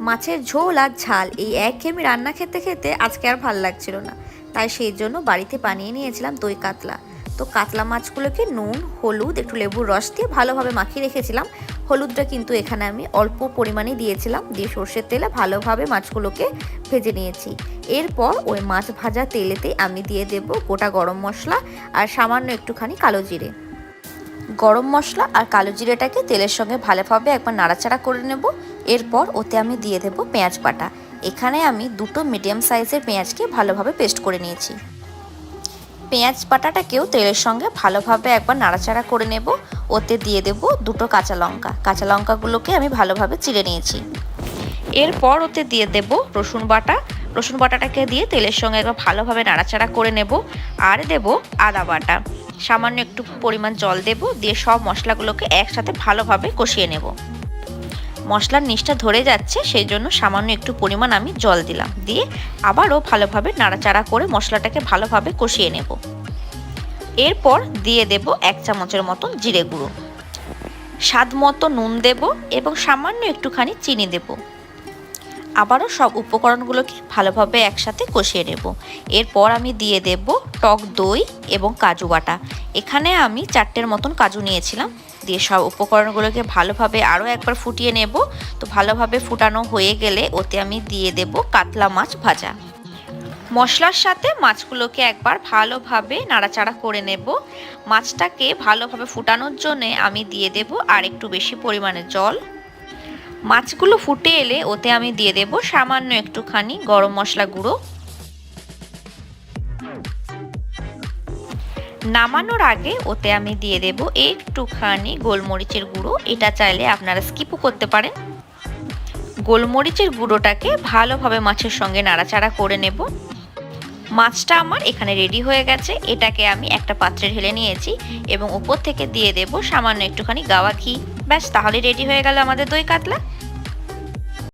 মাছের ঝোল আর ঝাল এই একঘেয়েমি রান্না খেতে খেতে আজকে আর ভাল লাগছিল না, তাই সেই জন্য বাড়িতে বানিয়ে নিয়েছিলাম দই কাতলা। তো কাতলা মাছগুলোকে নুন, হলুদ, একটু লেবুর রস দিয়ে ভালোভাবে মাখিয়ে রেখেছিলাম। হলুদটা কিন্তু এখানে আমি অল্প পরিমাণে দিয়েছিলাম, দিয়ে সর্ষের তেলে ভালোভাবে মাছগুলোকে ভেজে নিয়েছি। এরপর ওই মাছ ভাজা তেলেতে আমি দিয়ে দেব গোটা গরম মশলা আর সামান্য একটুখানি কালো জিরে। গরম মশলা আর কালো জিরেটাকে তেলের সঙ্গে ভালোভাবে একবার নাড়াচাড়া করে নেব। এরপর ওতে আমি দিয়ে দেব পেঁয়াজ বাটা। এখানে আমি দুটো মিডিয়াম সাইজের পেঁয়াজকে ভালোভাবে পেস্ট করে নিয়েছি। পেঁয়াজ বাটাটাকেও তেলের সঙ্গে ভালোভাবে একবার নাড়াচাড়া করে নেব। ওতে দিয়ে দেব দুটো কাঁচা লঙ্কা। কাঁচা লঙ্কাগুলোকে আমি ভালোভাবে চিড়ে নিয়েছি। এরপর ওতে দিয়ে দেব রসুন বাটা। রসুন বাটাটাকে দিয়ে তেলের সঙ্গে একবার ভালোভাবে নাড়াচাড়া করে নেব। আর দেব আদা বাটা। সামান্য একটু পরিমাণ জল দেব, দিয়ে সব মশলাগুলোকে একসাথে ভালোভাবে কষিয়ে নেব। মশলার নিচটা ধরে যাচ্ছে, সেই জন্য সামান্য একটু পরিমাণ আমি জল দিলাম, দিয়ে আবারও ভালোভাবে নাড়াচাড়া করে মশলাটাকে ভালোভাবে কষিয়ে নেব। এরপর দিয়ে দেব 1 চামচের মতন জিরে গুঁড়ো, স্বাদ মতো নুন দেব এবং সামান্য একটুখানি চিনি দেব। আবারও সব উপকরণগুলোকে ভালোভাবে একসাথে কষিয়ে নেব। এরপর আমি দিয়ে দেব টক দই এবং কাজু বাটা। এখানে আমি 4টের মতন কাজু নিয়েছিলাম। দিয়ে সব উপকরণগুলোকে ভালোভাবে আরও একবার ফুটিয়ে নেব। তো ভালোভাবে ফুটানো হয়ে গেলে ওতে আমি দিয়ে দেব কাতলা মাছ ভাজা। মশলার সাথে মাছগুলোকে একবার ভালোভাবে নাড়াচাড়া করে নেব। মাছটাকে ভালোভাবে ফুটানোর জন্যে আমি দিয়ে দেব আর একটু বেশি পরিমাণে জল। মাছগুলো ফুটে এলে ওতে আমি দিয়ে দেব সামান্য একটুখানি গরম মশলা গুঁড়ো। নামানোর আগে ওতে আমি দিয়ে দেব একটুখানি গোলমরিচের গুঁড়ো। এটা চাইলে আপনারা স্কিপও করতে পারেন। গোলমরিচের গুঁড়োটাকে ভালোভাবে মাছের সঙ্গে নাড়াচাড়া করে নেব। মাছটা আমার এখানে রেডি হয়ে গেছে। এটাকে আমি একটা পাত্রে ঢেলে নিয়েছি এবং উপর থেকে দিয়ে দেব সামান্য একটুখানি গাওয়া ঘি। ব্যাস, তাহলে রেডি হয়ে গেল আমাদের দই কাতলা।